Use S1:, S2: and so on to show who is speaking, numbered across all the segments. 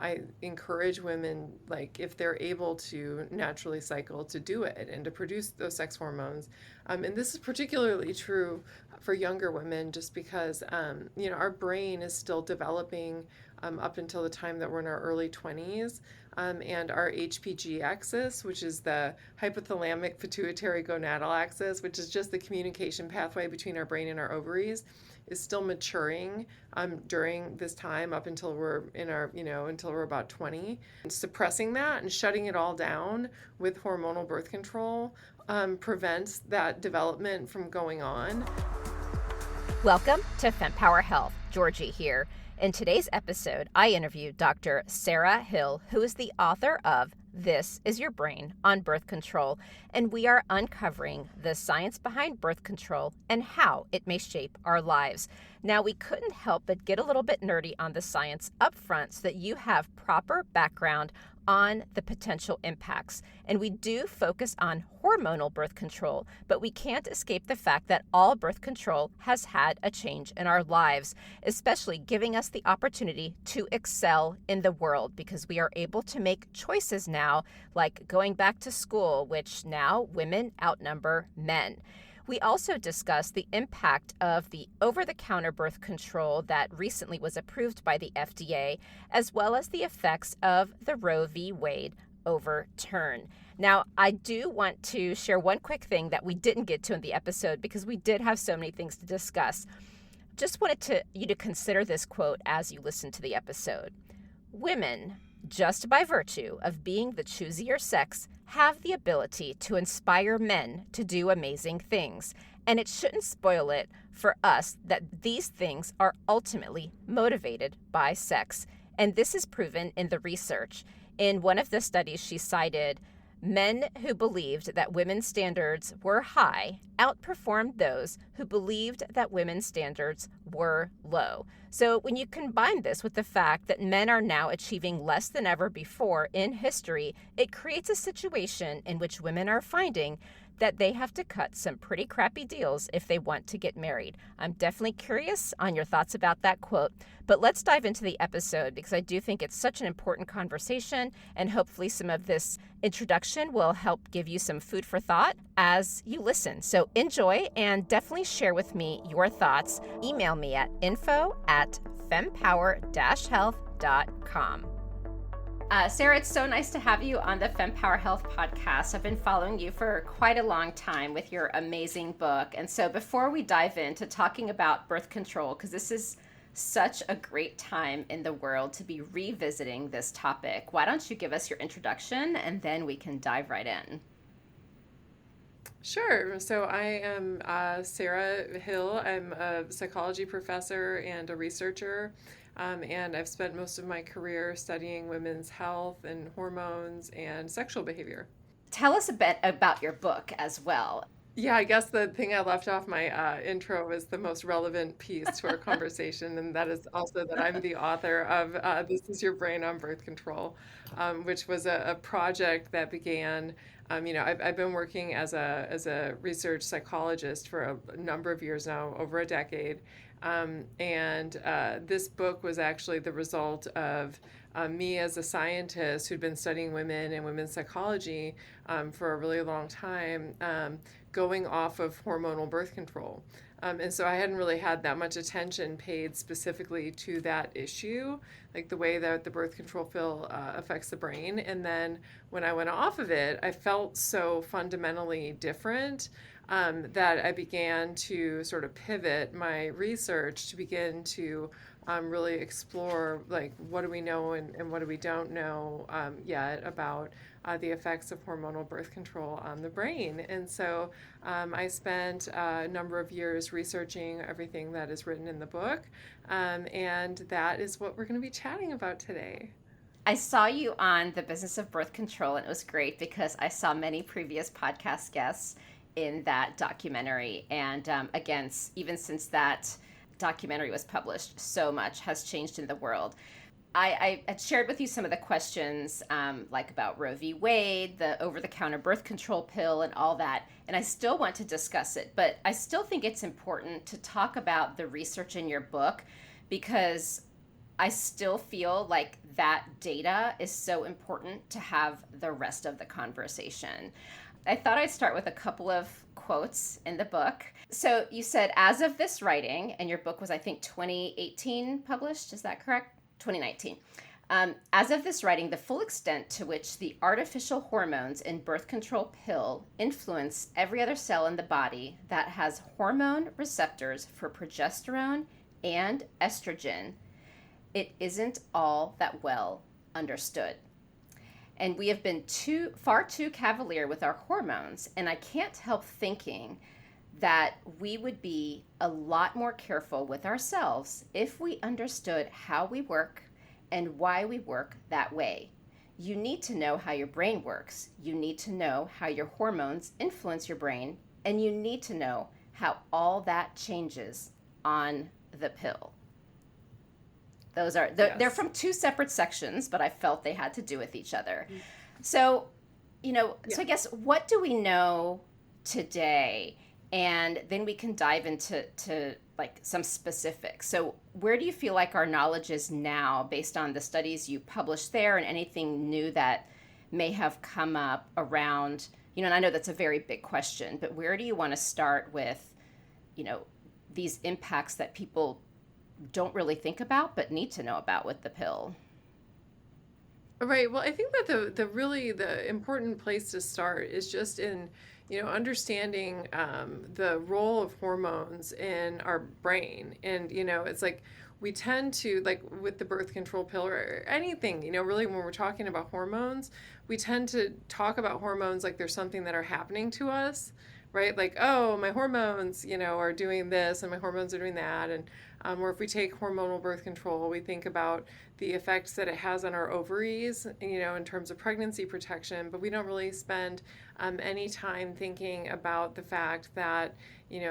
S1: I encourage women, like, if they're able to naturally cycle, to do it and to produce those sex hormones. And this is particularly true for younger women, just because, our brain is still developing up until the time that we're in our early 20s. And our HPG axis, which is the hypothalamic pituitary gonadal axis, which is just the communication pathway between our brain and our ovaries, is still maturing during this time up until we're in our, until we're about 20. And suppressing that and shutting it all down with hormonal birth control prevents that development from going on.
S2: Welcome to Fempower Health. Georgie here. In today's episode, I interviewed Dr. Sarah Hill, who is the author of This Is Your Brain on Birth Control, and we are uncovering the science behind birth control and how it may shape our lives. Now, we couldn't help but get a little bit nerdy on the science up front so that you have proper background on the potential impacts. And we do focus on hormonal birth control, but we can't escape the fact that all birth control has had a change in our lives, especially giving us the opportunity to excel in the world because we are able to make choices now, like going back to school, which now women outnumber men. We also discussed the impact of the over-the-counter birth control that recently was approved by the FDA, as well as the effects of the Roe v. Wade overturn. Now, I do want to share one quick thing that we didn't get to in the episode because we did have so many things to discuss. Just wanted you to consider this quote as you listen to the episode. Women, just by virtue of being the choosier sex, have the ability to inspire men to do amazing things. And it shouldn't spoil it for us that these things are ultimately motivated by sex. And this is proven in the research. In one of the studies she cited, men who believed that women's standards were high outperformed those who believed that women's standards were low. So when you combine this with the fact that men are now achieving less than ever before in history, it creates a situation in which women are finding that they have to cut some pretty crappy deals if they want to get married. I'm definitely curious on your thoughts about that quote, but let's dive into the episode because I do think it's such an important conversation, and hopefully some of this introduction will help give you some food for thought as you listen. So enjoy and definitely share with me your thoughts. Email me at info@fempower-health.com. Sarah, it's so nice to have you on the Fempower Health podcast. I've been following you for quite a long time with your amazing book. And so before we dive into talking about birth control, because this is such a great time in the world to be revisiting this topic, why don't you give us your introduction and then we can dive right in.
S1: Sure. So I am Sarah Hill. I'm a psychology professor and a researcher. And I've spent most of my career studying women's health and hormones and sexual behavior.
S2: Tell us a bit about your book as well.
S1: Yeah, I guess the thing I left off my intro was the most relevant piece to our conversation, and that is also that I'm the author of This Is Your Brain on Birth Control, which was a project that began. I've been working as a research psychologist for a number of years now, over a decade. This book was actually the result of me as a scientist who'd been studying women and women's psychology for a really long time, going off of hormonal birth control. And so I hadn't really had that much attention paid specifically to that issue, like the way that the birth control pill affects the brain. And then when I went off of it, I felt so fundamentally different that I began to sort of pivot my research to begin to really explore, like, what do we know and what do we don't know yet about the effects of hormonal birth control on the brain. And so I spent a number of years researching everything that is written in the book, and that is what we're going to be chatting about today.
S2: I saw you on The Business of Birth Control, and it was great because I saw many previous podcast guests in that documentary. And again, even since that documentary was published, so much has changed in the world. I had shared with you some of the questions like about Roe v. Wade, the over-the-counter birth control pill and all that, and I still want to discuss it, but I still think it's important to talk about the research in your book because I still feel like that data is so important to have the rest of the conversation. I thought I'd start with a couple of quotes in the book. So you said, as of this writing, and your book was, I think, 2018 published. Is that correct? 2019. As of this writing, the full extent to which the artificial hormones in birth control pill influence every other cell in the body that has hormone receptors for progesterone and estrogen, it isn't all that well understood. And we have been far too cavalier with our hormones. And I can't help thinking that we would be a lot more careful with ourselves if we understood how we work and why we work that way. You need to know how your brain works. You need to know how your hormones influence your brain. And you need to know how all that changes on the pill. Those are, they're from two separate sections, but I felt they had to do with each other. So, so I guess, what do we know today? And then we can dive into like some specifics. So where do you feel like our knowledge is now based on the studies you published there and anything new that may have come up around, and I know that's a very big question, but where do you want to start with, these impacts that people don't really think about but need to know about with the pill?
S1: Right. Well, I think that the important place to start is just in understanding the role of hormones in our brain. And it's like we tend to, like with the birth control pill or anything, really when we're talking about hormones, we tend to talk about hormones like there's something that are happening to us, right? Like, oh, my hormones, are doing this and my hormones are doing that. And or if we take hormonal birth control, we think about the effects that it has on our ovaries, in terms of pregnancy protection, but we don't really spend any time thinking about the fact that,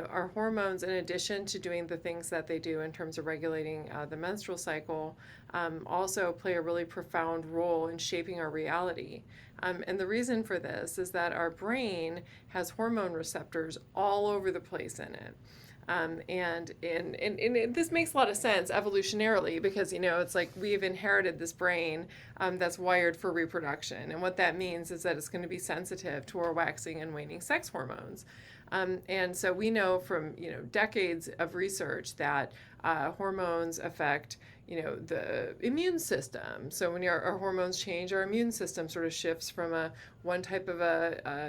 S1: our hormones, in addition to doing the things that they do in terms of regulating the menstrual cycle, also play a really profound role in shaping our reality. And the reason for this is that our brain has hormone receptors all over the place in it. And this makes a lot of sense evolutionarily because, it's like we've inherited this brain that's wired for reproduction. And what that means is that it's going to be sensitive to our waxing and waning sex hormones. And so we know from, decades of research that hormones affect, the immune system. So when our hormones change, our immune system sort of shifts from one type of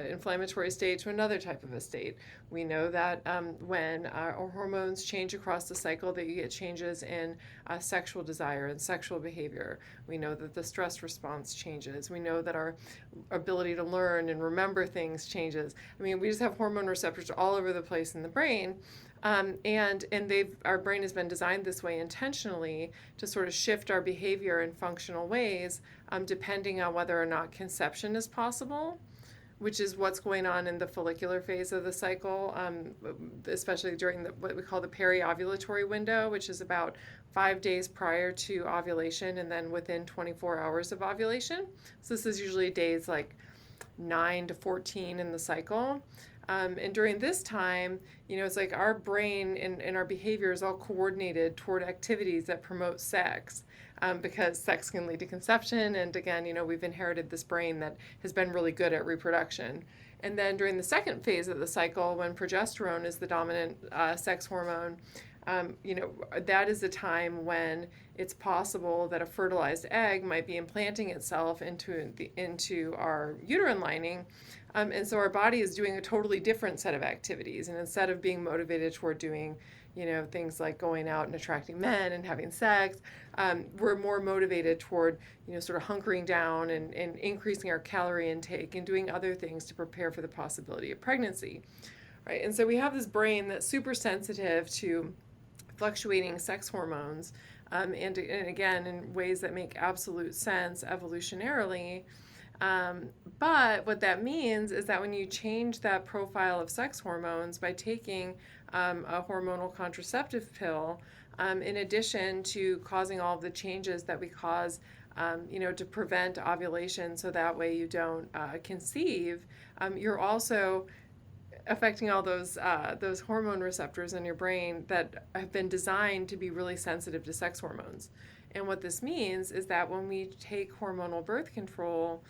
S1: inflammatory state to another type of a state. We know that when our hormones change across the cycle, that you get changes in sexual desire and sexual behavior. We know that the stress response changes. We know that our ability to learn and remember things changes. I mean, we just have hormone receptors all over the place in the brain. And our brain has been designed this way intentionally to sort of shift our behavior in functional ways, depending on whether or not conception is possible, which is what's going on in the follicular phase of the cycle, especially during what we call the periovulatory window, which is about 5 days prior to ovulation and then within 24 hours of ovulation. So this is usually days like 9 to 14 in the cycle. And during this time, it's like our brain and our behavior is all coordinated toward activities that promote sex, because sex can lead to conception. And again, we've inherited this brain that has been really good at reproduction. And then during the second phase of the cycle, when progesterone is the dominant sex hormone, that is the time when it's possible that a fertilized egg might be implanting itself into our uterine lining. And so our body is doing a totally different set of activities. And instead of being motivated toward doing, things like going out and attracting men and having sex, we're more motivated toward, sort of hunkering down and increasing our calorie intake and doing other things to prepare for the possibility of pregnancy. Right? And so we have this brain that's super sensitive to fluctuating sex hormones, and again, in ways that make absolute sense evolutionarily. But what that means is that when you change that profile of sex hormones by taking a hormonal contraceptive pill, in addition to causing all of the changes that we cause, to prevent ovulation so that way you don't conceive, you're also affecting all those hormone receptors in your brain that have been designed to be really sensitive to sex hormones. And what this means is that when we take hormonal birth control,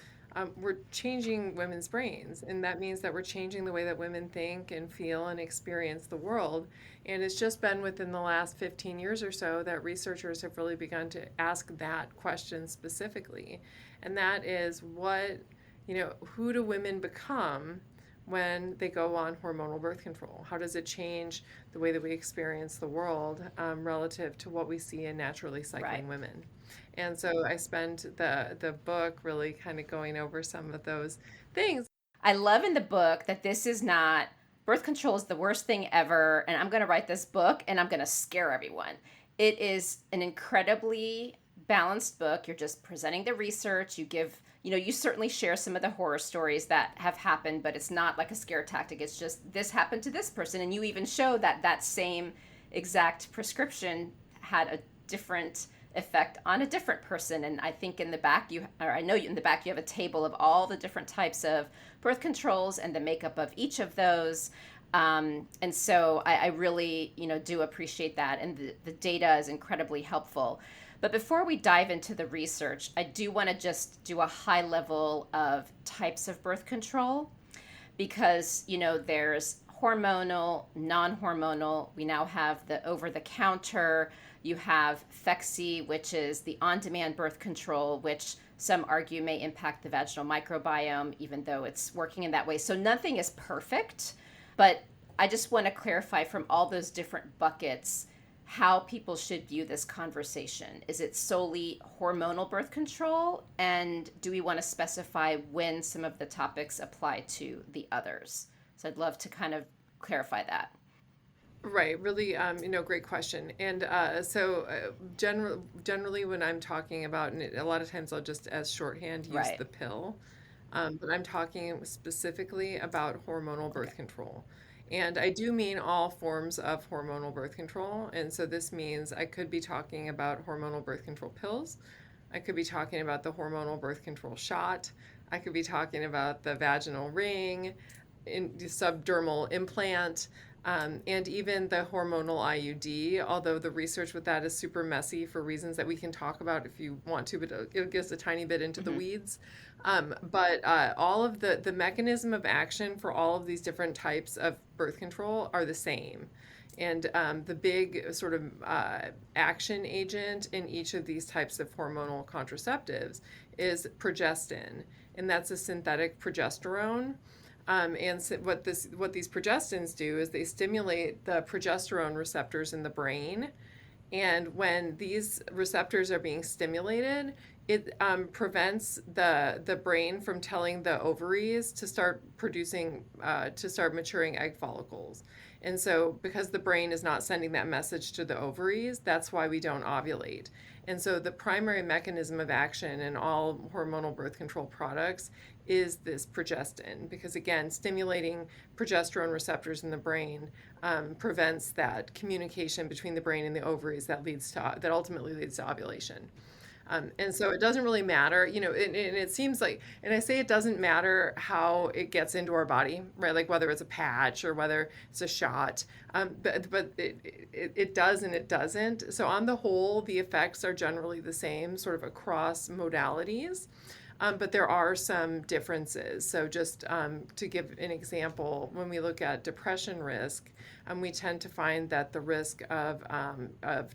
S1: we're changing women's brains. And that means that we're changing the way that women think and feel and experience the world. And it's just been within the last 15 years or so that researchers have really begun to ask that question specifically. And that is who do women become when they go on hormonal birth control? How does it change the way that we experience the world relative to what we see in naturally cycling women? And so I spent the book really kind of going over some of those things.
S2: I love in the book that this is not birth control is the worst thing ever, and I'm going to write this book and I'm going to scare everyone. It is an incredibly balanced book. You're just presenting the research. You certainly share some of the horror stories that have happened, but it's not like a scare tactic. It's just this happened to this person. And you even show that that same exact prescription had a different effect on a different person. And I think in the back, I know in the back, you have a table of all the different types of birth controls and the makeup of each of those. And so I really, do appreciate that. And the data is incredibly helpful. But before we dive into the research, I do want to just do a high level of types of birth control because, there's hormonal, non-hormonal. We now have the over-the-counter. You have Phexxi, which is the on-demand birth control, which some argue may impact the vaginal microbiome, even though it's working in that way. So nothing is perfect, but I just want to clarify from all those different buckets how people should view this conversation. Is it solely hormonal birth control? And do we want to specify when some of the topics apply to the others? So I'd love to kind of clarify that.
S1: Right, really, great question. And generally, when I'm talking about, and a lot of times I'll just as shorthand use
S2: Right.
S1: the pill, but I'm talking specifically about hormonal birth control. And I do mean all forms of hormonal birth control. And so this means I could be talking about hormonal birth control pills. I could be talking about the hormonal birth control shot. I could be talking about the vaginal ring, the subdermal implant, and even the hormonal IUD, although the research with that is super messy for reasons that we can talk about if you want to, but it gets a tiny bit into the weeds. But all of the mechanism of action for all of these different types of birth control are the same. And the big sort of action agent in each of these types of hormonal contraceptives is progestin, and that's a synthetic progesterone. What these progestins do is they stimulate the progesterone receptors in the brain, and when these receptors are being stimulated, it prevents the brain from telling the ovaries to start maturing egg follicles. And so because the brain is not sending that message to the ovaries, that's why we don't ovulate. And so the primary mechanism of action in all hormonal birth control products is this progestin, because again, stimulating progesterone receptors in the brain prevents that communication between the brain and the ovaries that ultimately leads to ovulation. And so it doesn't really matter, and it seems like, and I say it doesn't matter how it gets into our body, right? Like whether it's a patch or whether it's a shot, but it does and it doesn't. So on the whole, the effects are generally the same sort of across modalities. But there are some differences. So just to give an example, when we look at depression risk, we tend to find that the risk of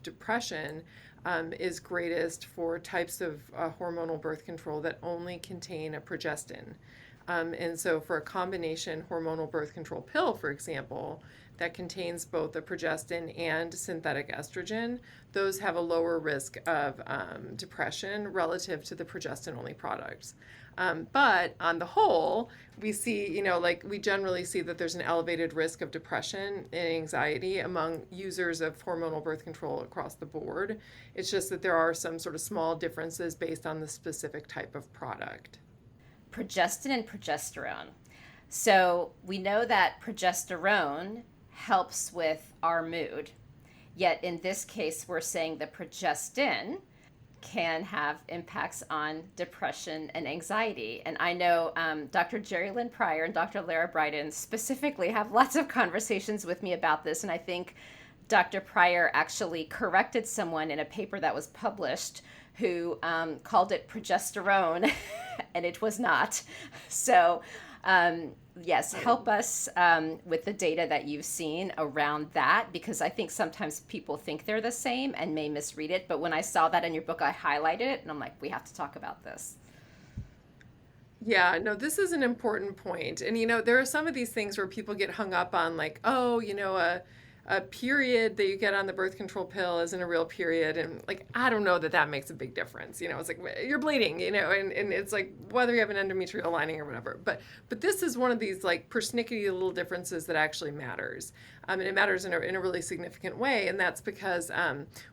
S1: depression is greatest for types of hormonal birth control that only contain a progestin. And so for a combination hormonal birth control pill, for example, that contains both a progestin and synthetic estrogen, those have a lower risk of depression relative to the progestin-only products. But on the whole, we see, we generally see that there's an elevated risk of depression and anxiety among users of hormonal birth control across the board. It's just that there are some sort of small differences based on the specific type of product.
S2: Progestin and progesterone. So we know that progesterone helps with our mood. Yet in this case, we're saying the progestin can have impacts on depression and anxiety. And I know Dr. Jerry Lynn Pryor and Dr. Lara Bryden specifically have lots of conversations with me about this. And I think Dr. Pryor actually corrected someone in a paper that was published who called it progesterone, and it was not. So, yes, help us with the data that you've seen around that, because I think sometimes people think they're the same and may misread it. But when I saw that in your book, I highlighted it, and I'm like, we have to talk about this.
S1: Yeah, no, this is an important point. And there are some of these things where people get hung up on like, oh, a period that you get on the birth control pill isn't a real period. And like, I don't know that that makes a big difference. It's like you're bleeding, and it's like whether you have an endometrial lining or whatever. But this is one of these like persnickety little differences that actually matters. And it matters in a really significant way. And that's because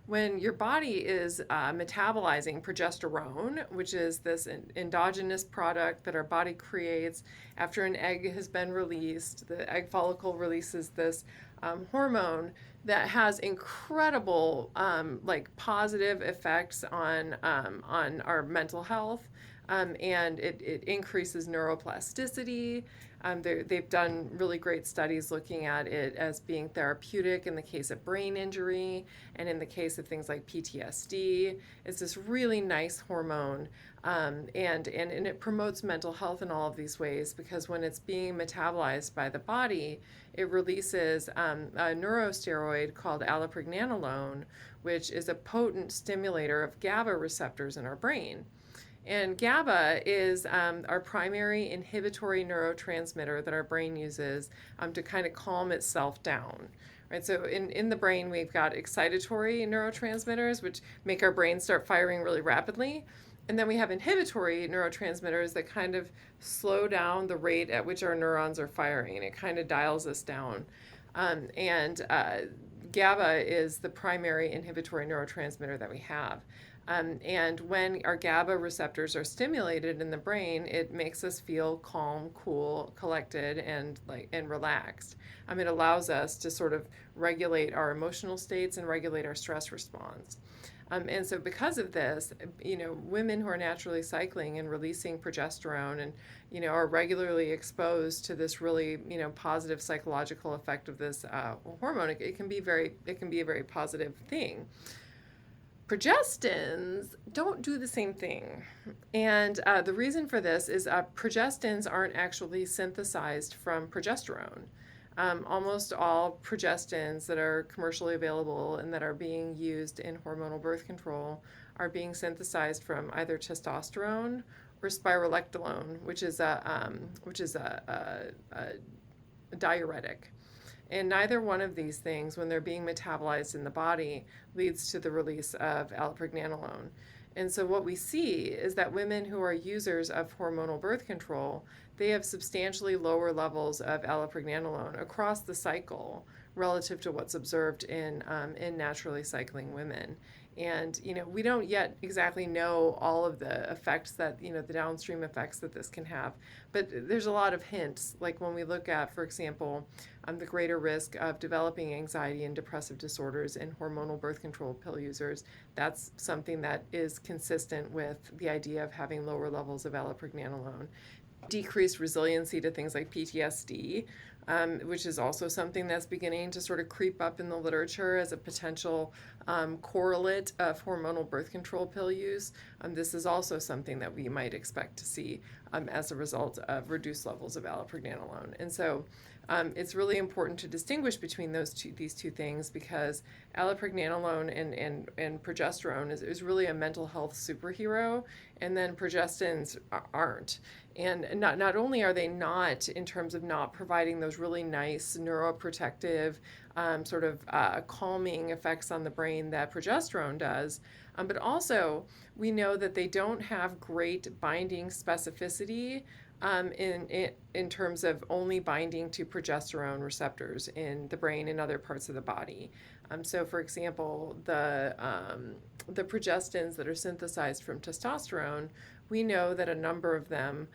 S1: when your body is metabolizing progesterone, which is this endogenous product that our body creates after an egg has been released, the egg follicle releases this hormone that has incredible like positive effects on our mental health, and it increases neuroplasticity. They've done really great studies looking at it as being therapeutic in the case of brain injury and in the case of things like PTSD. It's this really nice hormone, and it promotes mental health in all of these ways because when it's being metabolized by the body, it releases a neurosteroid called allopregnanolone, which is a potent stimulator of GABA receptors in our brain. And GABA is our primary inhibitory neurotransmitter that our brain uses to kind of calm itself down. Right, so in the brain, we've got excitatory neurotransmitters, which make our brain start firing really rapidly. And then we have inhibitory neurotransmitters that kind of slow down the rate at which our neurons are firing, and it kind of dials us down. And GABA is the primary inhibitory neurotransmitter that we have. And when our GABA receptors are stimulated in the brain, it makes us feel calm, cool, collected, and relaxed. It allows us to sort of regulate our emotional states and regulate our stress response. And so because of this, women who are naturally cycling and releasing progesterone and, are regularly exposed to this really, positive psychological effect of this hormone, it can be a very positive thing. Progestins don't do the same thing. And the reason for this is progestins aren't actually synthesized from progesterone. Almost all progestins that are commercially available and that are being used in hormonal birth control are being synthesized from either testosterone or spironolactone, which is a diuretic. And neither one of these things, when they're being metabolized in the body, leads to the release of allopregnanolone. And so what we see is that women who are users of hormonal birth control, they have substantially lower levels of allopregnanolone across the cycle relative to what's observed in naturally cycling women. And, we don't yet exactly know all of the effects that, the downstream effects that this can have. But there's a lot of hints, like when we look at, for example, the greater risk of developing anxiety and depressive disorders in hormonal birth control pill users. That's something that is consistent with the idea of having lower levels of allopregnanolone. Decreased resiliency to things like PTSD, which is also something that's beginning to sort of creep up in the literature as a potential correlate of hormonal birth control pill use. This is also something that we might expect to see as a result of reduced levels of allopregnanolone. And so it's really important to distinguish between these two things because allopregnanolone and progesterone is really a mental health superhero, and then progestins aren't. And not only are they not in terms of not providing those really nice neuroprotective sort of calming effects on the brain that progesterone does, but also we know that they don't have great binding specificity in terms of only binding to progesterone receptors in the brain and other parts of the body. So, for example, the progestins that are synthesized from testosterone, we know that a number of them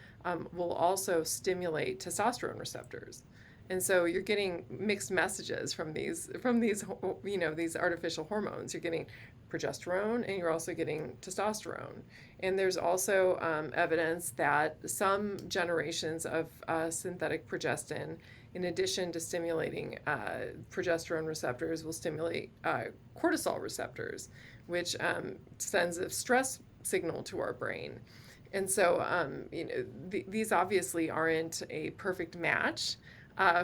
S1: will also stimulate testosterone receptors. And so you're getting mixed messages from these these artificial hormones. You're getting progesterone and you're also getting testosterone. And there's also evidence that some generations of synthetic progestin in addition to stimulating progesterone receptors, will stimulate cortisol receptors, which sends a stress signal to our brain. And so, these obviously aren't a perfect match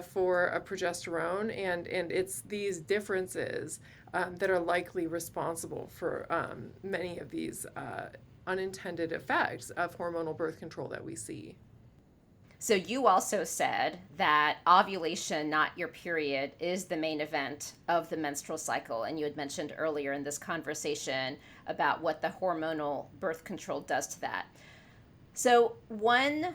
S1: for a progesterone, and it's these differences that are likely responsible for many of these unintended effects of hormonal birth control that we see.
S2: So you also said that ovulation, not your period, is the main event of the menstrual cycle. And you had mentioned earlier in this conversation about what the hormonal birth control does to that. So one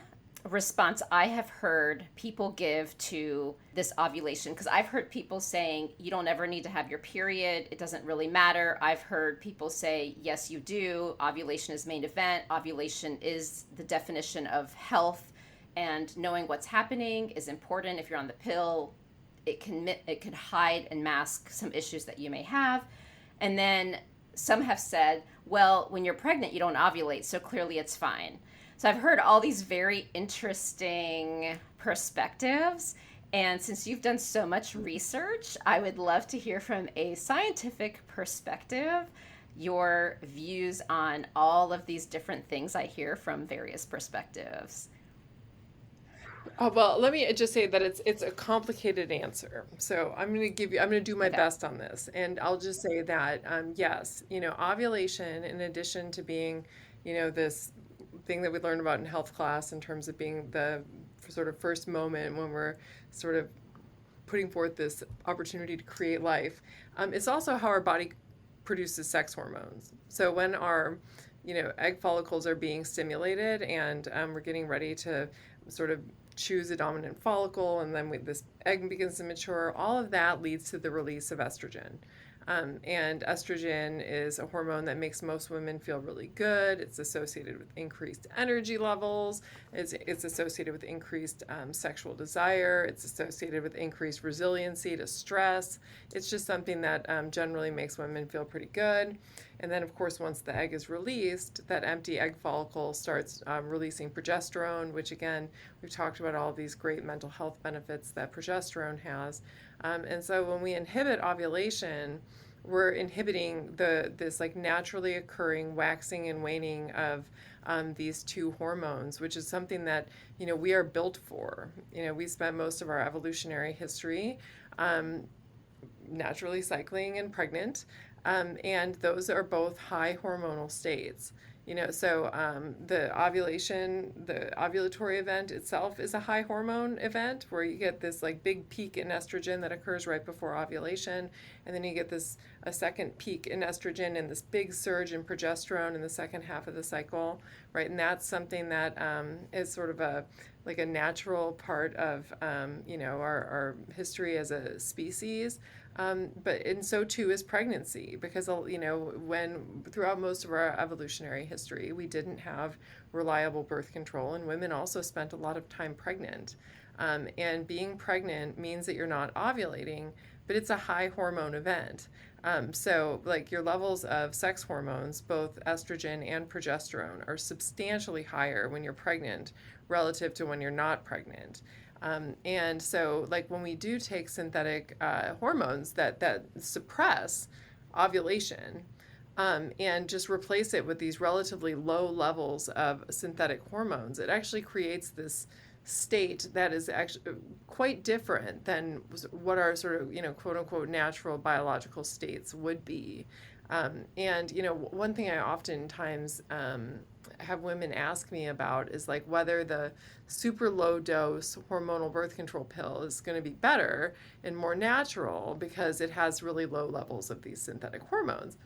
S2: response I have heard people give to this ovulation, because I've heard people saying you don't ever need to have your period, it doesn't really matter. I've heard people say, yes, you do. Ovulation is main event. Ovulation is the definition of health. And knowing what's happening is important. If you're on the pill, it can hide and mask some issues that you may have. And then some have said, well, when you're pregnant, you don't ovulate, so clearly it's fine. So I've heard all these very interesting perspectives. And since you've done so much research, I would love to hear from a scientific perspective your views on all of these different things I hear from various perspectives.
S1: Well, let me just say that it's a complicated answer. So I'm going to I'm going to do my
S2: Okay.
S1: best on this, and I'll just say that yes, ovulation, in addition to being, this thing that we learned about in health class in terms of being the sort of first moment when we're sort of putting forth this opportunity to create life, it's also how our body produces sex hormones. So when our egg follicles are being stimulated and we're getting ready to sort of choose a dominant follicle, and then this egg begins to mature, all of that leads to the release of estrogen. And estrogen is a hormone that makes most women feel really good. It's associated with increased energy levels. It's associated with increased sexual desire. It's associated with increased resiliency to stress. It's just something that generally makes women feel pretty good. And then, of course, once the egg is released, that empty egg follicle starts releasing progesterone, which, again, we've talked about all these great mental health benefits that progesterone has. And so when we inhibit ovulation, we're inhibiting this like naturally occurring waxing and waning of these two hormones, which is something that we are built for. We spent most of our evolutionary history naturally cycling and pregnant, and those are both high hormonal states. So the ovulatory event itself is a high hormone event where you get this like big peak in estrogen that occurs right before ovulation, and then you get a second peak in estrogen and this big surge in progesterone in the second half of the cycle, right? And that's something that is sort of a natural part of our history as a species. And so too is pregnancy, because when throughout most of our evolutionary history we didn't have reliable birth control, and women also spent a lot of time pregnant. And being pregnant means that you're not ovulating, but it's a high hormone event. So like your levels of sex hormones, both estrogen and progesterone, are substantially higher when you're pregnant relative to when you're not pregnant. And so like when we do take synthetic hormones that suppress ovulation, and just replace it with these relatively low levels of synthetic hormones, it actually creates this state that is actually quite different than what our sort of, quote unquote, natural biological states would be. And one thing I oftentimes have women ask me about is like whether the super low dose hormonal birth control pill is going to be better and more natural because it has really low levels of these synthetic hormones.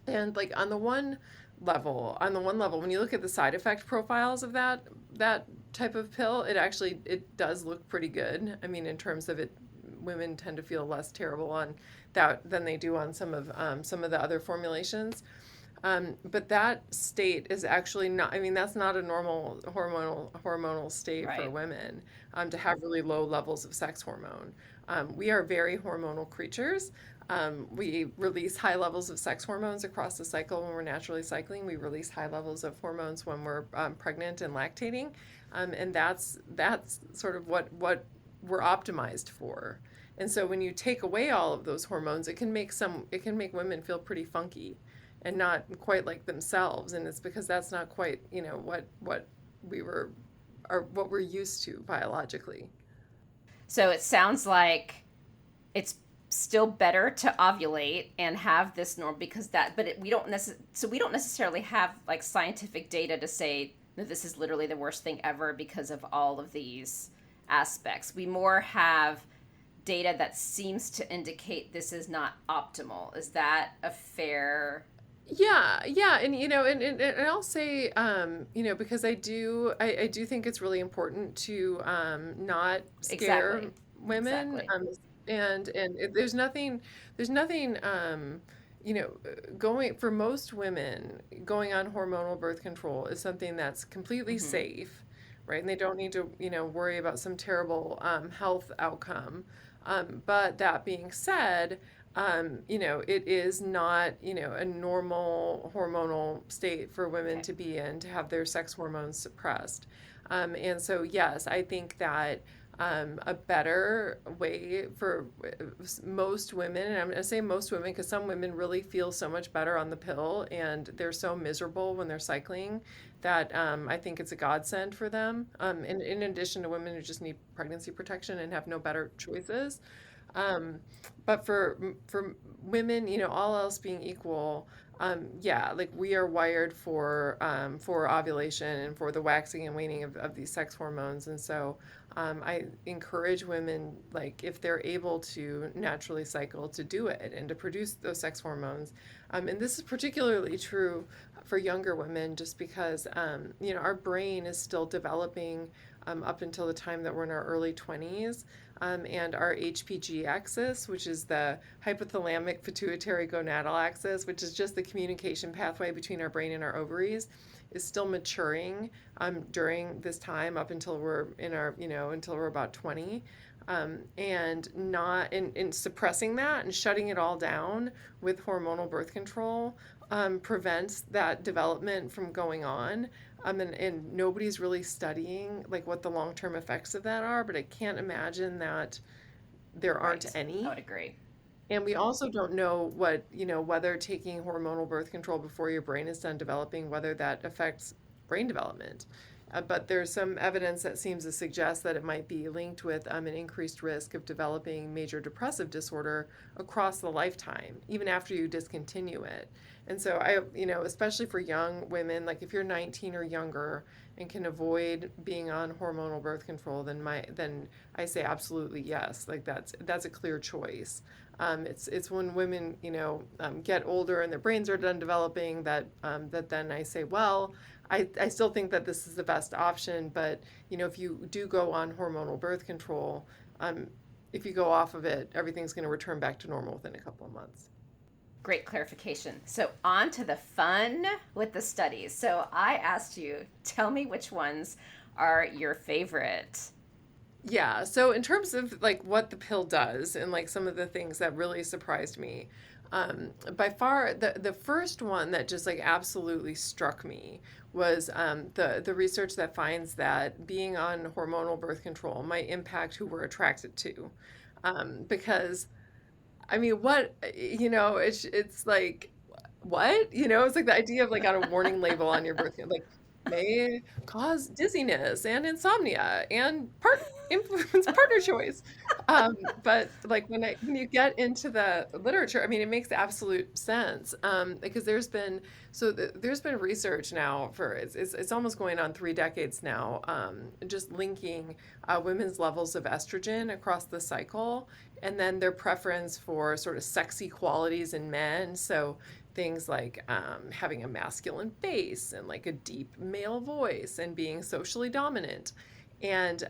S1: And like on the one level, when you look at the side effect profiles of that type of pill, it does look pretty good. I mean, in terms of it, women tend to feel less terrible on that than they do on some of the other formulations. But that state is actually not, I mean, that's not a normal hormonal state for
S2: Right.
S1: women, to have really low levels of sex hormone. We are very hormonal creatures. We release high levels of sex hormones across the cycle when we're naturally cycling. We release high levels of hormones when we're pregnant and lactating. And that's sort of what we're optimized for. And so when you take away all of those hormones, it can make women feel pretty funky and not quite like themselves. And it's because that's not quite, what we were or what we're used to biologically.
S2: So it sounds like it's still better to ovulate and have this norm because that, but we don't necessarily have like scientific data to say that this is literally the worst thing ever because of all of these aspects. We more have data that seems to indicate this is not optimal. Is that a fair?
S1: Yeah, and and I'll say, because I do think it's really important to not scare
S2: Exactly.
S1: women,
S2: Exactly.
S1: there's nothing, going for most women, going on hormonal birth control is something that's completely
S2: Mm-hmm.
S1: safe, right? And they don't need to, worry about some terrible health outcome. But that being said, it is not, a normal hormonal state for women
S2: Okay.
S1: to be in, to have their sex hormones suppressed. And so, yes, I think that a better way for most women, and I'm going to say most women because some women really feel so much better on the pill and they're so miserable when they're cycling that I think it's a godsend for them. In addition to women who just need pregnancy protection and have no better choices. Um, but for women, all else being equal, yeah, like we are wired for ovulation and for the waxing and waning of these sex hormones, and so I encourage women, like if they're able to naturally cycle, to do it and to produce those sex hormones. And this is particularly true for younger women, just because our brain is still developing up until the time that we're in our early 20s. And our HPG axis, which is the hypothalamic pituitary gonadal axis, which is just the communication pathway between our brain and our ovaries, is still maturing during this time up until we're in our, until we're about 20. And not in suppressing that and shutting it all down with hormonal birth control prevents that development from going on. And nobody's really studying like what the long-term effects of that are, but I can't imagine that there aren't
S2: Right. I
S1: any.
S2: would agree.
S1: And we also don't know what, whether taking hormonal birth control before your brain is done developing, whether that affects brain development. But there's some evidence that seems to suggest that it might be linked with an increased risk of developing major depressive disorder across the lifetime, even after you discontinue it. And so especially for young women, like if you're 19 or younger and can avoid being on hormonal birth control, then I say absolutely yes. Like that's a clear choice. It's when women, get older and their brains are done developing that then I say, well, I still think that this is the best option, but if you do go on hormonal birth control, if you go off of it, everything's going to return back to normal within a couple of months.
S2: Great clarification. So, on to the fun with the studies. So, I asked you, tell me which ones are your favorite.
S1: Yeah, so in terms of like what the pill does and like some of the things that really surprised me, by far the first one that just like absolutely struck me was the research that finds that being on hormonal birth control might impact who we're attracted to, because I mean, it's like what? It's like the idea of like on a warning label on your birth, like may cause dizziness and insomnia and influence partner choice. But like when you get into the literature, I mean, it makes absolute sense. Because there's been research now for it's almost going on 3 decades now, just linking women's levels of estrogen across the cycle and then their preference for sort of sexy qualities in men. So things like having a masculine face and like a deep male voice and being socially dominant. And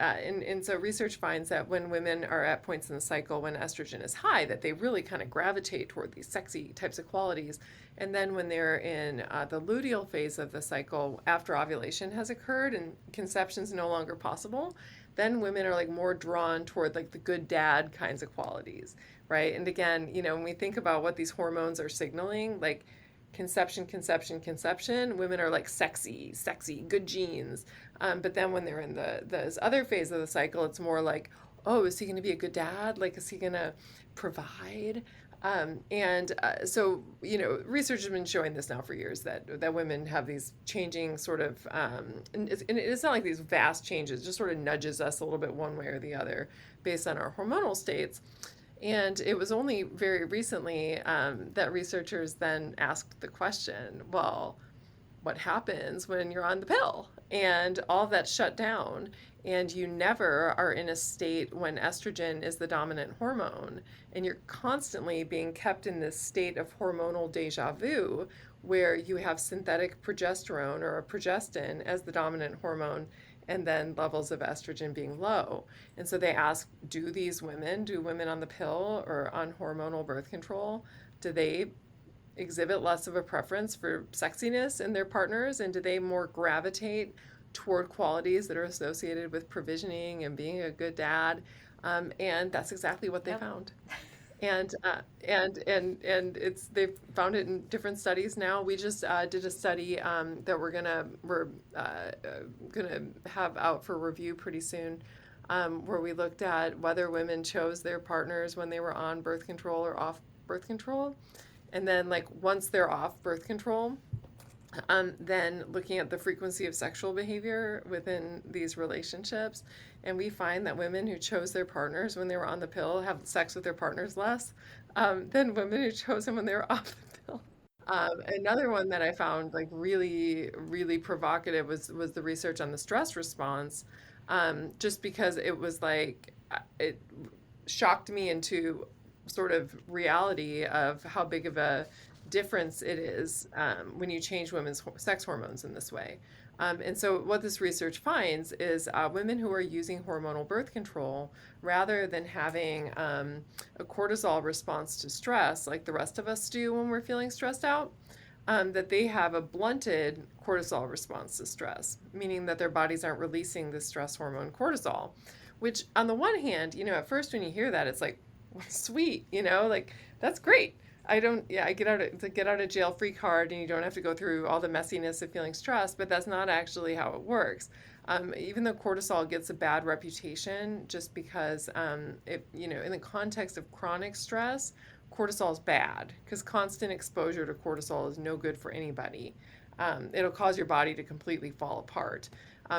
S1: so research finds that when women are at points in the cycle when estrogen is high, that they really kind of gravitate toward these sexy types of qualities. And then when they're in the luteal phase of the cycle, after ovulation has occurred and conception is no longer possible, then women are like more drawn toward like the good dad kinds of qualities, right? And again, when we think about what these hormones are signaling, like conception, women are like sexy, good genes. But then when they're in this other phase of the cycle, it's more like, oh, is he going to be a good dad? Like, is he going to provide? So, research has been showing this now for years that women have these changing sort of, and it's not like these vast changes, just sort of nudges us a little bit one way or the other based on our hormonal states. And it was only very recently that researchers then asked the question, well, what happens when you're on the pill? And all of that's shut down, and you never are in a state when estrogen is the dominant hormone, and you're constantly being kept in this state of hormonal deja vu where you have synthetic progesterone or a progestin as the dominant hormone and then levels of estrogen being low. And so they ask, do women on the pill or on hormonal birth control, do they exhibit less of a preference for sexiness in their partners, and do they more gravitate toward qualities that are associated with provisioning and being a good dad? And that's exactly what they found. And it's they've found it in different studies now. We just did a study that we're gonna have out for review pretty soon, where we looked at whether women chose their partners when they were on birth control or off birth control, and then like once they're off birth control, then looking at the frequency of sexual behavior within these relationships. And we find that women who chose their partners when they were on the pill have sex with their partners less than women who chose them when they were off the pill. Another one that I found like really, really provocative was the research on the stress response, just because it was like, it shocked me into sort of reality of how big of a difference it is when you change women's sex hormones in this way. And so, what this research finds is women who are using hormonal birth control, rather than having a cortisol response to stress like the rest of us do when we're feeling stressed out, that they have a blunted cortisol response to stress, meaning that their bodies aren't releasing the stress hormone cortisol. Which, on the one hand, at first when you hear that, it's like, well, sweet, like that's great. I get out of jail free card, and you don't have to go through all the messiness of feeling stressed, but that's not actually how it works. Even though cortisol gets a bad reputation just because in the context of chronic stress, cortisol is bad because constant exposure to cortisol is no good for anybody. It'll cause your body to completely fall apart.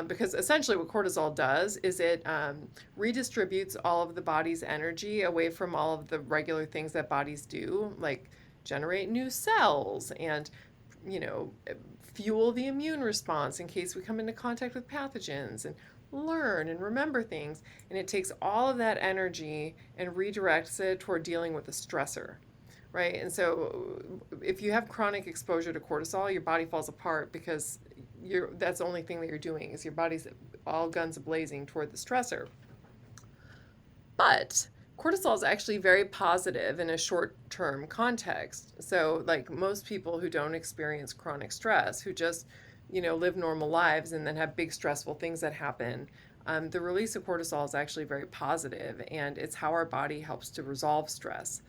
S1: Because essentially what cortisol does is it redistributes all of the body's energy away from all of the regular things that bodies do, like generate new cells and, you know, fuel the immune response in case we come into contact with pathogens, and learn and remember things. And it takes all of that energy and redirects it toward dealing with a stressor. Right. And so if you have chronic exposure to cortisol, your body falls apart because that's the only thing that you're doing is your body's all guns blazing toward the stressor. But cortisol is actually very positive in a short-term context. So like most people who don't experience chronic stress, who just, live normal lives and then have big stressful things that happen, the release of cortisol is actually very positive, and it's how our body helps to resolve stress.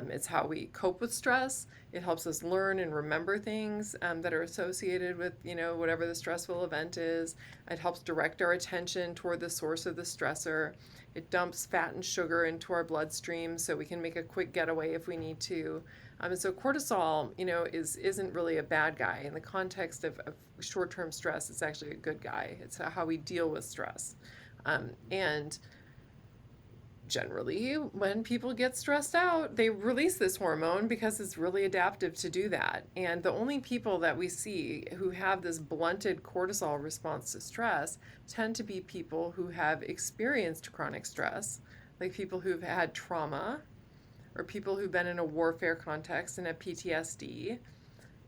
S1: It's how we cope with stress. It helps us learn and remember things that are associated with, whatever the stressful event is. It helps direct our attention toward the source of the stressor. It dumps fat and sugar into our bloodstream so we can make a quick getaway if we need to. And so cortisol, isn't really a bad guy. In the context of short-term stress, it's actually a good guy. It's how we deal with stress. And generally, when people get stressed out, they release this hormone because it's really adaptive to do that. And the only people that we see who have this blunted cortisol response to stress tend to be people who have experienced chronic stress, like people who've had trauma or people who've been in a warfare context and have PTSD.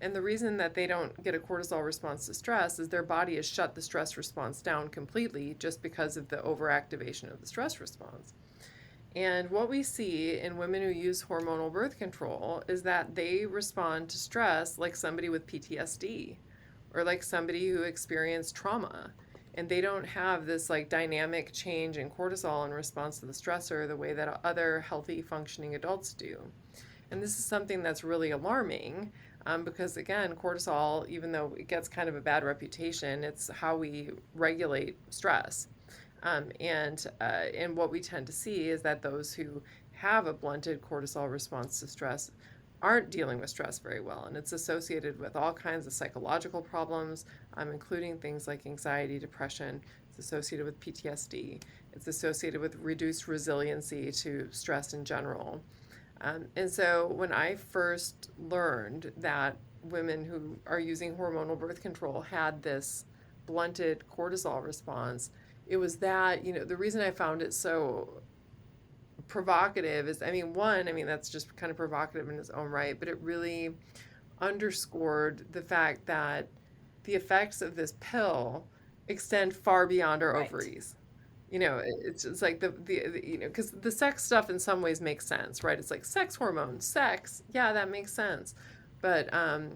S1: And the reason that they don't get a cortisol response to stress is their body has shut the stress response down completely just because of the overactivation of the stress response. And what we see in women who use hormonal birth control is that they respond to stress like somebody with PTSD or like somebody who experienced trauma. And they don't have this like dynamic change in cortisol in response to the stressor the way that other healthy functioning adults do. And this is something that's really alarming because, again, cortisol, even though it gets kind of a bad reputation, it's how we regulate stress. And what we tend to see is that those who have a blunted cortisol response to stress aren't dealing with stress very well. And it's associated with all kinds of psychological problems, including things like anxiety, depression. It's associated with PTSD. It's associated with reduced resiliency to stress in general. And so when I first learned that women who are using hormonal birth control had this blunted cortisol response, it was that, the reason I found it so provocative is, that's just kind of provocative in its own right, but it really underscored the fact that the effects of this pill extend far beyond our
S2: Right.
S1: ovaries. It's like because the sex stuff in some ways makes sense, right? It's like sex hormones, sex, yeah, that makes sense. But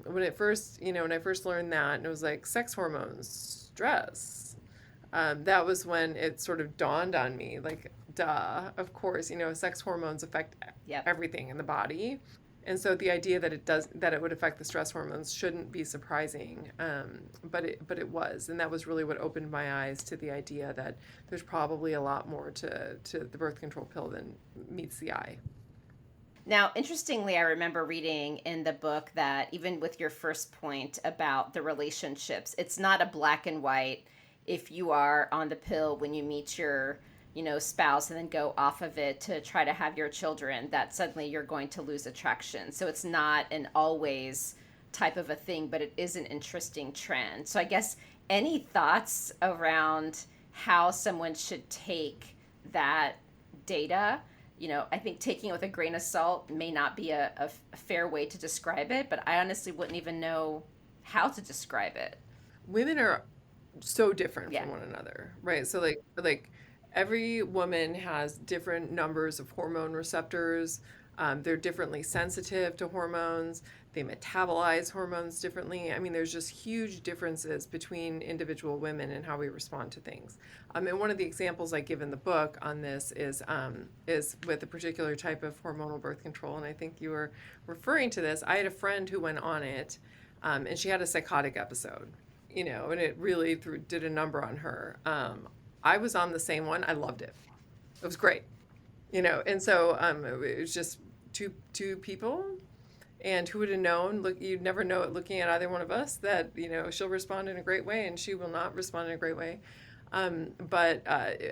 S1: when I first learned that, and it was like sex hormones, stress, that was when it sort of dawned on me, like, duh, of course, sex hormones affect
S2: Yep.
S1: everything in the body. And so the idea that it would affect the stress hormones shouldn't be surprising, but it was, and that was really what opened my eyes to the idea that there's probably a lot more to the birth control pill than meets the eye.
S2: Now, interestingly, I remember reading in the book that even with your first point about the relationships, it's not a black and white. If you are on the pill when you meet your spouse and then go off of it to try to have your children, that suddenly you're going to lose attraction. So it's not an always type of a thing, but it is an interesting trend. So I guess any thoughts around how someone should take that data? I think taking it with a grain of salt may not be a fair way to describe it, but I honestly wouldn't even know how to describe it.
S1: Women are so different
S2: Yeah.
S1: from one another, right? So like every woman has different numbers of hormone receptors. They're differently sensitive to hormones. They metabolize hormones differently. There's just huge differences between individual women and how we respond to things. And one of the examples I give in the book on this is with a particular type of hormonal birth control. And I think you were referring to this. I had a friend who went on it, and she had a psychotic episode, and it really did a number on her. I was on the same one. I loved it. It was great, and so it was just two people, and who would have known? Look, you'd never know it looking at either one of us that she'll respond in a great way and she will not respond in a great way. But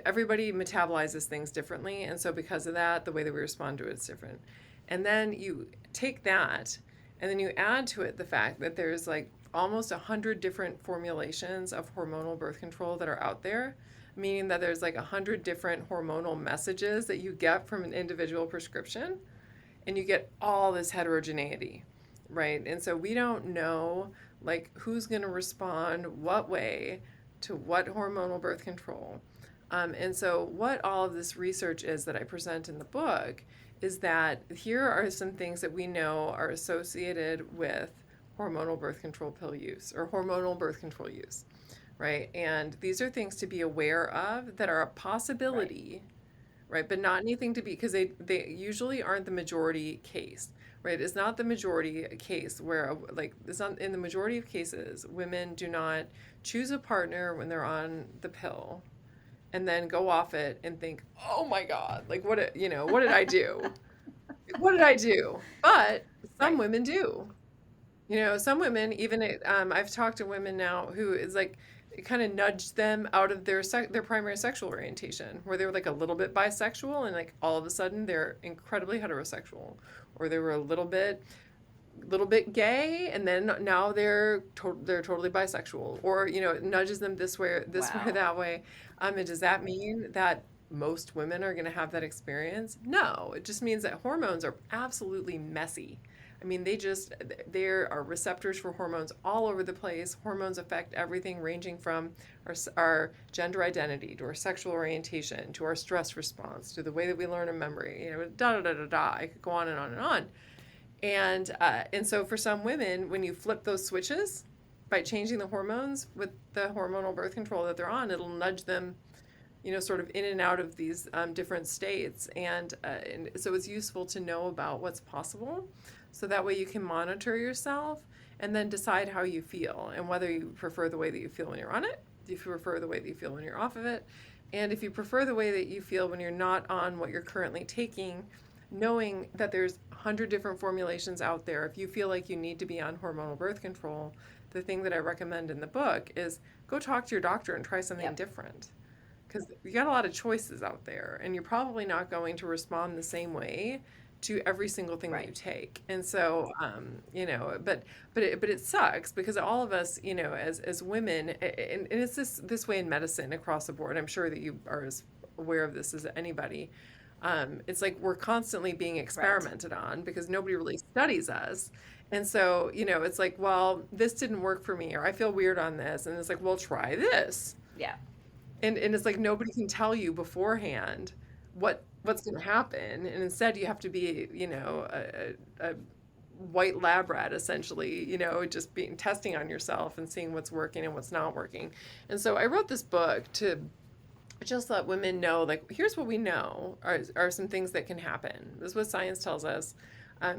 S1: everybody metabolizes things differently, and so because of that, the way that we respond to it is different. And then you take that, and then you add to it the fact that there's like almost 100 different formulations of hormonal birth control that are out there, meaning that there's like 100 different hormonal messages that you get from an individual prescription, and you get all this heterogeneity, right? And so we don't know like who's going to respond what way to what hormonal birth control. And so what all of this research is that I present in the book is that here are some things that we know are associated with hormonal birth control pill use or hormonal birth control use, right? And these are things to be aware of that are a possibility, right? But not anything to be, because they usually aren't the majority case, right? It's not the majority case where, like, it's not in the majority of cases, women do not choose a partner when they're on the pill and then go off it and think, oh my God, like what did I do? What did I do? But some
S2: Right.
S1: women do. Some women, even I've talked to women now who is like, it kind of nudged them out of their primary sexual orientation, where they were like a little bit bisexual, and like all of a sudden they're incredibly heterosexual, or they were a little bit gay, and then now they're totally bisexual, or it nudges them this way, or
S2: Wow.
S1: that way. And does that mean that most women are going to have that experience? No, it just means that hormones are absolutely messy. There are receptors for hormones all over the place. Hormones affect everything ranging from our gender identity to our sexual orientation to our stress response to the way that we learn a memory. Da da da da da. I could go on and on and on. And so for some women, when you flip those switches by changing the hormones with the hormonal birth control that they're on, it'll nudge them, sort of in and out of these different states. And so it's useful to know about what's possible, so that way you can monitor yourself and then decide how you feel and whether you prefer the way that you feel when you're on it if you prefer the way that you feel when you're off of it, and if you prefer the way that you feel when you're not on what you're currently taking, knowing that there's 100 different formulations out there. If you feel like you need to be on hormonal birth control, the thing that I recommend in the book is go talk to your doctor and try something
S2: Yep.
S1: different. Because you got a lot of choices out there, and you're probably not going to respond the same way to every single thing that you
S2: Right.
S1: take. And so, but it sucks because all of us, as women, and it's this way in medicine across the board. I'm sure that you are as aware of this as anybody. It's like we're constantly being
S2: Right.
S1: experimented on because nobody really studies us. And so, it's like, well, this didn't work for me, or I feel weird on this. And it's like, well, try this.
S2: Yeah.
S1: And it's like nobody can tell you beforehand what's going to happen. And instead, you have to be, a white lab rat, essentially, just being testing on yourself and seeing what's working and what's not working. And so I wrote this book to just let women know, like, here's what we know are some things that can happen. This is what science tells us.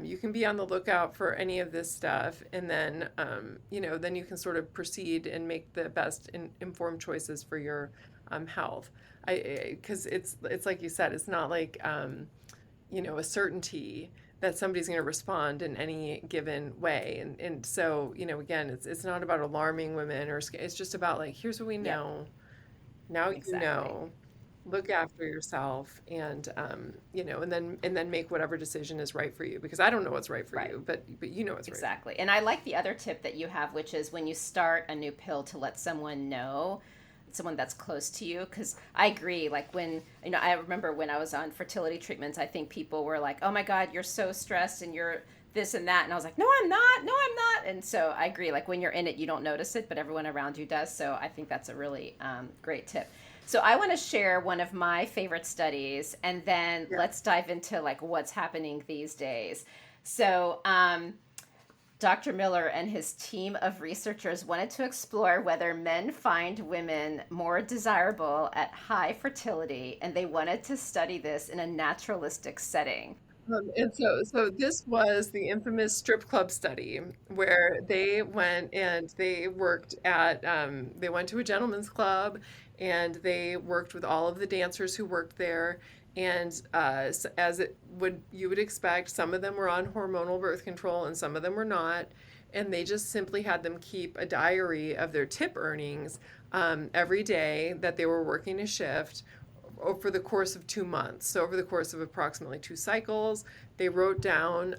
S1: You can be on the lookout for any of this stuff, and then, then you can sort of proceed and make the best informed choices for your health. Because it's like you said, it's not like, a certainty that somebody's going to respond in any given way. And so, again, it's not about alarming women it's just about like, here's what we
S2: Yep.
S1: know. Now
S2: Exactly.
S1: look after yourself, and and then make whatever decision is right for you, because I don't know what's right for
S2: Right.
S1: you, but you know what's right.
S2: Exactly. And I like the other tip that you have, which is when you start a new pill to let someone know, someone that's close to you. Because I agree, like when, I remember when I was on fertility treatments, I think people were like, oh my God, you're so stressed and you're this and that. And I was like, no, I'm not. No, I'm not. And so I agree, like when you're in it, you don't notice it, but everyone around you does. So I think that's a really great tip. So I want to share one of my favorite studies, and then
S1: Yeah.
S2: let's dive into like what's happening these days. So, Dr. Miller and his team of researchers wanted to explore whether men find women more desirable at high fertility, and they wanted to study this in a naturalistic setting.
S1: And so this was the infamous strip club study where they went and they went to a gentleman's club, and they worked with all of the dancers who worked there. And as you would expect, some of them were on hormonal birth control and some of them were not. And they just simply had them keep a diary of their tip earnings every day that they were working a shift over the course of 2 months. So over the course of approximately 2 cycles, they wrote down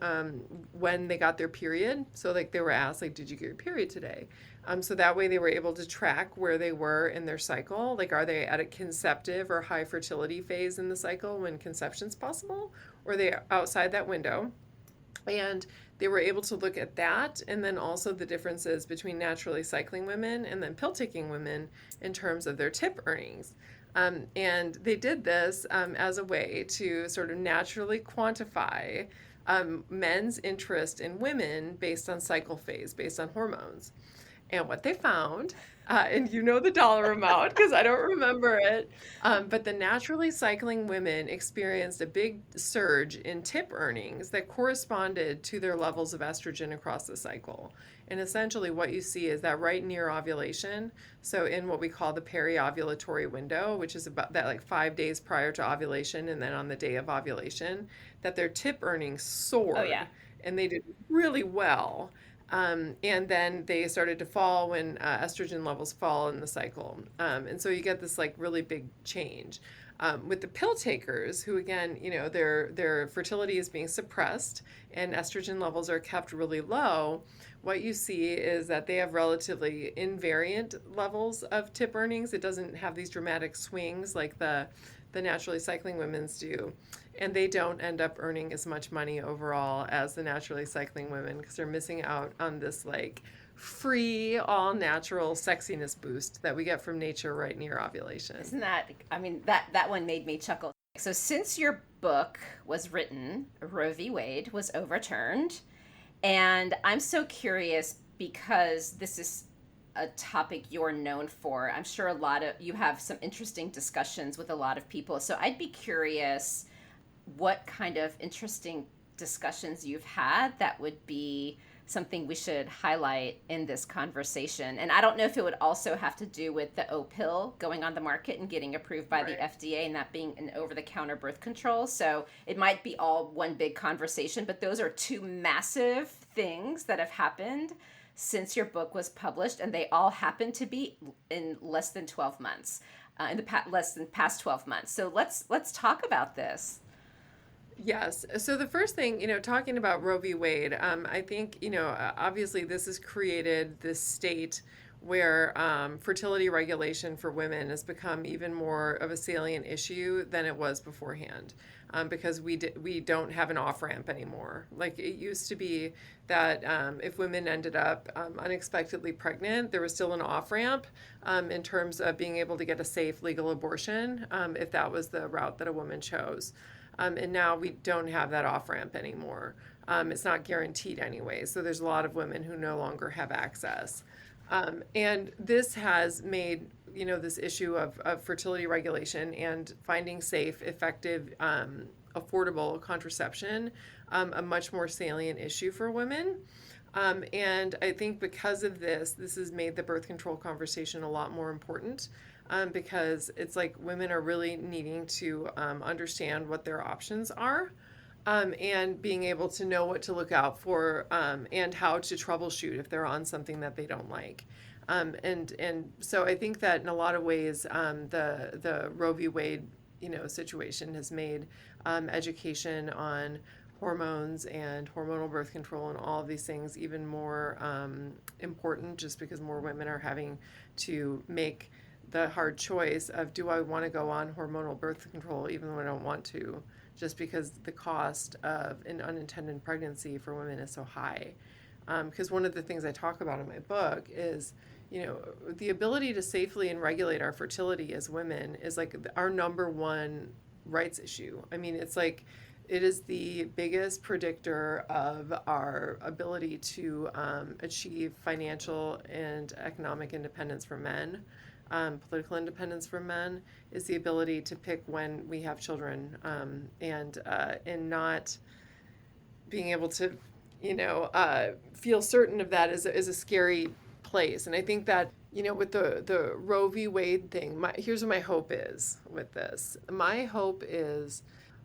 S1: when they got their period. So like they were asked, like, did you get your period today? So that way they were able to track where they were in their cycle. Like, are they at a conceptive or high fertility phase in the cycle when conception's possible? Or are they outside that window? And they were able to look at that, and then also the differences between naturally cycling women and then pill taking women in terms of their tip earnings. And they did this as a way to sort of naturally quantify men's interest in women based on cycle phase, based on hormones. And what they found, and you know the dollar amount because I don't remember it, but the naturally cycling women experienced a big surge in tip earnings that corresponded to their levels of estrogen across the cycle. And essentially, what you see is that right near ovulation, so in what we call the periovulatory window, which is about that like 5 days prior to ovulation, and then on the day of ovulation, that their tip earnings
S2: Oh, yeah.
S1: soared and they did really well. And then they started to fall when estrogen levels fall in the cycle. And so you get this like really big change. With the pill takers, who again, their fertility is being suppressed and estrogen levels are kept really low, what you see is that they have relatively invariant levels of tip earnings. It doesn't have these dramatic swings like the naturally cycling women's do. And they don't end up earning as much money overall as the naturally cycling women because they're missing out on this like free, all natural sexiness boost that we get from nature right near ovulation.
S2: Isn't that, I mean, that one made me chuckle. So, since your book was written, Roe v. Wade was overturned. And I'm so curious because this is a topic you're known for. I'm sure a lot of you have some interesting discussions with a lot of people. So I'd be curious what kind of interesting discussions you've had that would be something we should highlight in this conversation. And I don't know if it would also have to do with the O pill going on the market and getting approved by the
S1: Right.
S2: FDA and that being an over the counter birth control. So it might be all one big conversation, but those are two massive things that have happened since your book was published, and they all happen to be in less than 12 months. In the less than past 12 months. So let's talk about this.
S1: Yes. So the first thing, talking about Roe v. Wade, I think, obviously this has created this state where fertility regulation for women has become even more of a salient issue than it was beforehand. Because we don't have an off ramp anymore. Like it used to be that if women ended up unexpectedly pregnant, there was still an off ramp in terms of being able to get a safe legal abortion if that was the route that a woman chose. And now we don't have that off ramp anymore. It's not guaranteed anyway. So there's a lot of women who no longer have access. And this has made, this issue of fertility regulation and finding safe, effective, affordable contraception a much more salient issue for women. And I think because of this has made the birth control conversation a lot more important because it's like women are really needing to understand what their options are. And being able to know what to look out for and how to troubleshoot if they're on something that they don't like. And so I think that in a lot of ways, the Roe v. Wade situation has made education on hormones and hormonal birth control and all of these things even more important, just because more women are having to make the hard choice of, do I want to go on hormonal birth control even though I don't want to, just because the cost of an unintended pregnancy for women is so high. Because one of the things I talk about in my book is, the ability to safely and regulate our fertility as women is like our number one rights issue. I mean, it's like it is the biggest predictor of our ability to achieve financial and economic independence for men. Political independence for men is the ability to pick when we have children, and not being able to, feel certain of that is a scary place. And I think that, with the Roe v. Wade thing, here's what my hope is with this. My hope is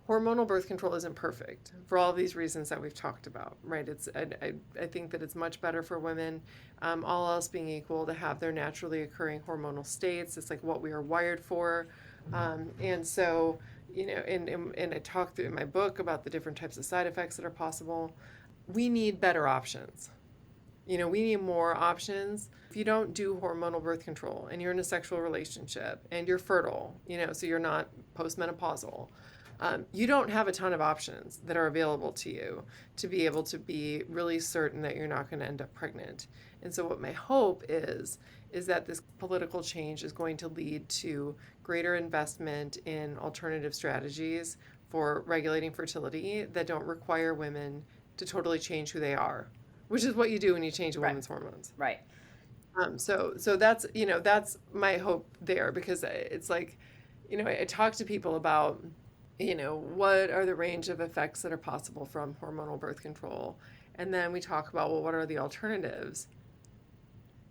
S1: hormonal birth control isn't perfect for all of these reasons that we've talked about, right? I think that it's much better for women, all else being equal, to have their naturally occurring hormonal states. It's like what we are wired for. And so, and I talk through in my book about the different types of side effects that are possible. We need better options. We need more options. If you don't do hormonal birth control and you're in a sexual relationship and you're fertile, so you're not postmenopausal, you don't have a ton of options that are available to you to be able to be really certain that you're not going to end up pregnant. And so what my hope is that this political change is going to lead to greater investment in alternative strategies for regulating fertility that don't require women to totally change who they are, which is what you do when you change a woman's hormones.
S2: Right.
S1: So that's my hope there, because it's like, I talk to people about, what are the range of effects that are possible from hormonal birth control? And then we talk about, well, what are the alternatives?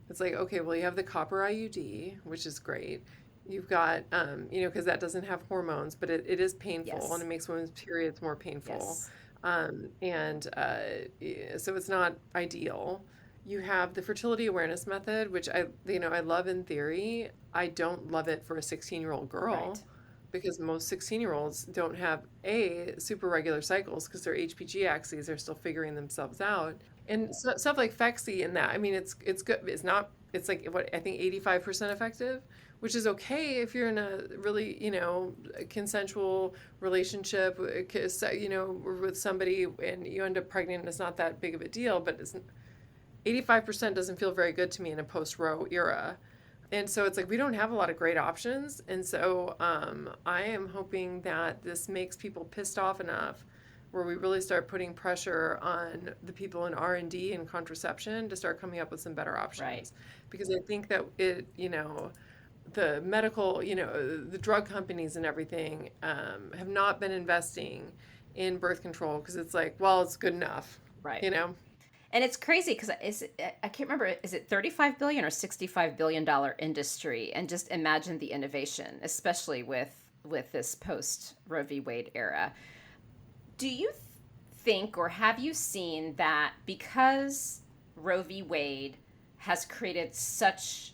S1: It's like, okay, well, you have the copper IUD, which is great. You've got, because that doesn't have hormones, but it is painful.
S2: Yes.
S1: And it makes women's periods more painful.
S2: Yes.
S1: So it's not ideal. You have the fertility awareness method, which I love in theory. I don't love it for a 16-year-old girl.
S2: Right.
S1: Because most 16-year-olds don't have super regular cycles because their HPG axes are still figuring themselves out. And stuff like Phexxi and that, I mean, it's good. It's not, it's like, what, I think 85% effective, which is okay if you're in a really, consensual relationship, with somebody and you end up pregnant and it's not that big of a deal, but 85% doesn't feel very good to me in a post-Roe era. And so it's like we don't have a lot of great options. And so I am hoping that this makes people pissed off enough where we really start putting pressure on the people in R&D and contraception to start coming up with some better options.
S2: Right.
S1: Because I think that the medical, the drug companies and everything have not been investing in birth control because it's like, well, it's good enough.
S2: Right. And it's crazy because I can't remember, is it 35 billion or 65 billion dollar industry? And just imagine the innovation, especially with this post Roe v. Wade era. Do you think, or have you seen that because Roe v. Wade has created such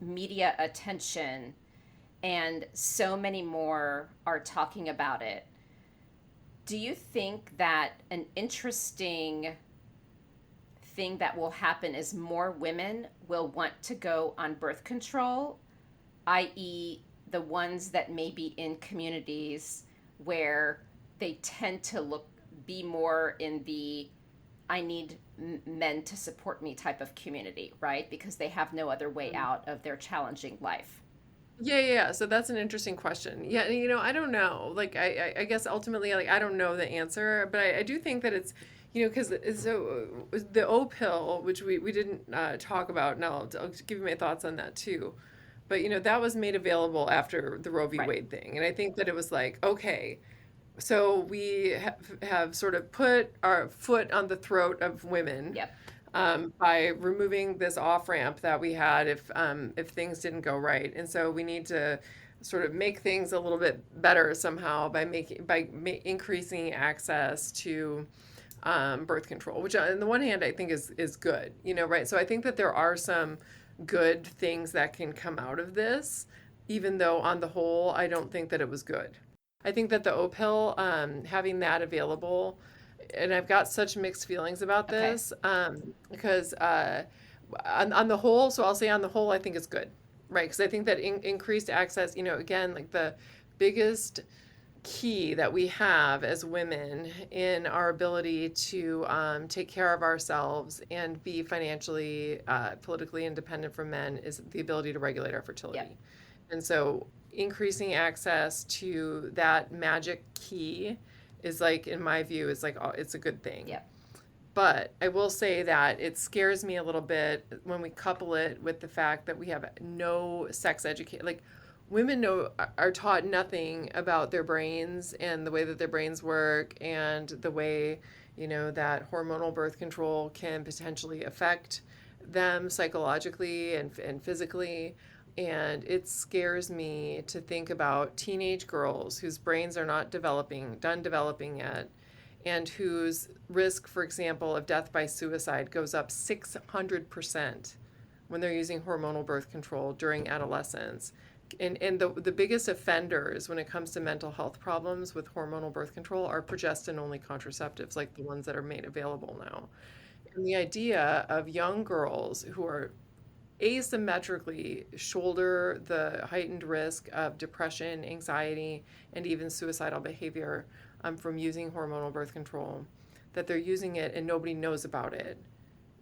S2: media attention and so many more are talking about it, do you think that an interesting thing that will happen is more women will want to go on birth control, i.e., the ones that may be in communities where they tend to be more in the I need men to support me type of community, right? Because they have no other way out of their challenging life.
S1: Yeah. So that's an interesting question. Yeah, I don't know. Like, I guess ultimately, like, I don't know the answer, but I do think that it's, because so the O pill, which we didn't talk about, and I'll give you my thoughts on that too. But, that was made available after the Roe v.
S2: Right.
S1: Wade thing. And I think that it was like, okay, so we have sort of put our foot on the throat of women
S2: Yep.
S1: by removing this off ramp that we had if things didn't go right, and so we need to sort of make things a little bit better somehow by increasing access to birth control, which on the one hand I think is good, right? So I think that there are some good things that can come out of this, even though on the whole I don't think that it was good. I think that the O pill, having that available, and I've got such mixed feelings about
S2: Okay.
S1: this, because on the whole, so I'll say on the whole, I think it's good, right? Because I think that increased access, again, like the biggest key that we have as women in our ability to take care of ourselves and be financially, politically independent from men is the ability to regulate our fertility.
S2: Yep.
S1: And so increasing access to that magic key is like, in my view, is like, oh, it's a good thing.
S2: Yep.
S1: But I will say that it scares me a little bit when we couple it with the fact that we have no sex education. Like, women are taught nothing about their brains and the way that their brains work and the way, that hormonal birth control can potentially affect them psychologically and physically. And it scares me to think about teenage girls whose brains are not done developing yet, and whose risk, for example, of death by suicide goes up 600% when they're using hormonal birth control during adolescence. And the biggest offenders when it comes to mental health problems with hormonal birth control are progestin-only contraceptives, like the ones that are made available now. And the idea of young girls who are asymmetrically shoulder the heightened risk of depression, anxiety, and even suicidal behavior from using hormonal birth control, that they're using it and nobody knows about it,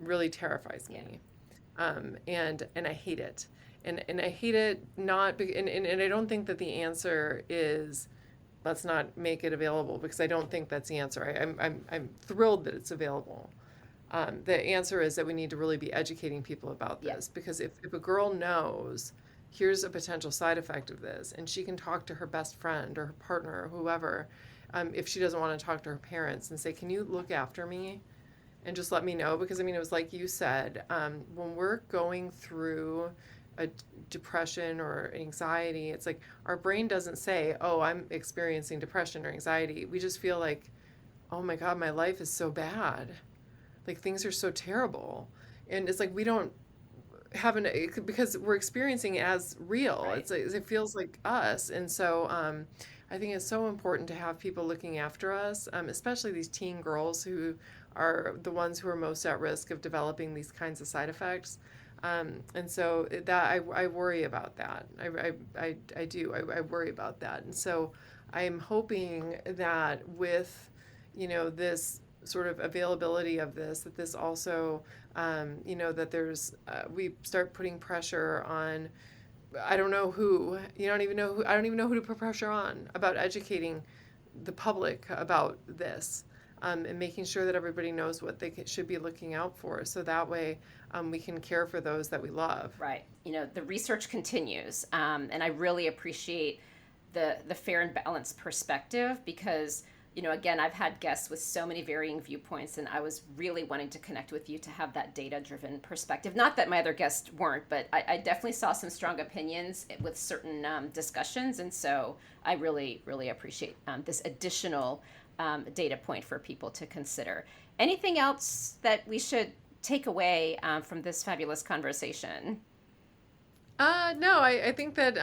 S1: really terrifies me. And I hate it. And I hate it not, and I don't think that the answer is let's not make it available, because I don't think that's the answer. I'm thrilled that it's available. The answer is that we need to really be educating people about this, because if a girl knows here's a potential side effect of this, and she can talk to her best friend or her partner or whoever, if she doesn't want to talk to her parents, and say, can you look after me and just let me know? Because it was like you said, when we're going through a depression or anxiety, it's like our brain doesn't say, oh, I'm experiencing depression or anxiety. We just feel like, oh my God, my life is so bad. Like, things are so terrible. And it's like we don't have because we're experiencing it as real.
S2: Right.
S1: It feels like us. And so I think it's so important to have people looking after us, especially these teen girls who are the ones who are most at risk of developing these kinds of side effects. And so that I worry about that. I do. I worry about that. And so I'm hoping that with, this sort of availability of this, that this also, that there's, we start putting pressure on, I don't know who, I don't even know who to put pressure on about educating the public about this, and making sure that everybody knows what they should be looking out for. So that way we can care for those that we love.
S2: Right. The research continues, and I really appreciate the fair and balanced perspective, because Again, I've had guests with so many varying viewpoints, and I was really wanting to connect with you to have that data-driven perspective. Not that my other guests weren't, but I definitely saw some strong opinions with certain discussions, and so I really, really appreciate this additional data point for people to consider. Anything else that we should take away from this fabulous conversation?
S1: No, I think that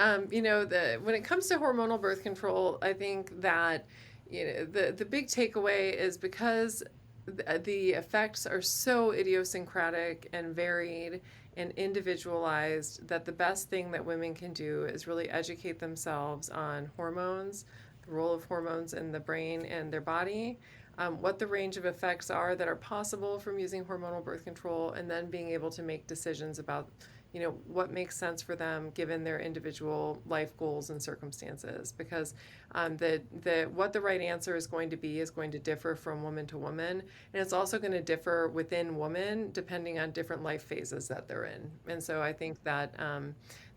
S1: when it comes to hormonal birth control, I think that the big takeaway is because the effects are so idiosyncratic and varied and individualized that the best thing that women can do is really educate themselves on hormones, the role of hormones in the brain and their body, what the range of effects are that are possible from using hormonal birth control, and then being able to make decisions about what makes sense for them given their individual life goals and circumstances, because the what the right answer is going to differ from woman to woman, and it's also going to differ within women depending on different life phases that they're in. And so I think that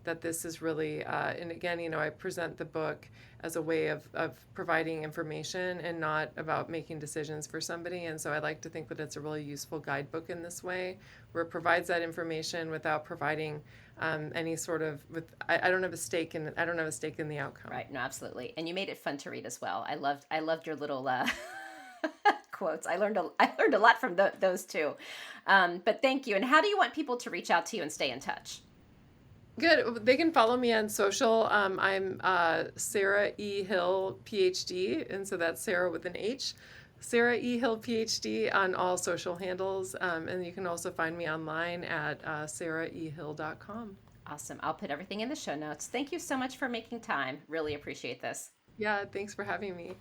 S1: that this is really, and again, I present the book as a way of providing information and not about making decisions for somebody. And so I like to think that it's a really useful guidebook in this way, where it provides that information without providing any sort of, I don't have a stake in the outcome.
S2: Right. No, absolutely. And you made it fun to read as well. I loved your little quotes. I learned a lot from those two. But thank you. And how do you want people to reach out to you and stay in touch?
S1: Good. They can follow me on social. I'm Sarah E. Hill, PhD, and so that's Sarah with an H. Sarah E. Hill, PhD, on all social handles. And you can also find me online at sarahehill.com.
S2: Awesome. I'll put everything in the show notes. Thank you so much for making time. Really appreciate this.
S1: Yeah, thanks for having me.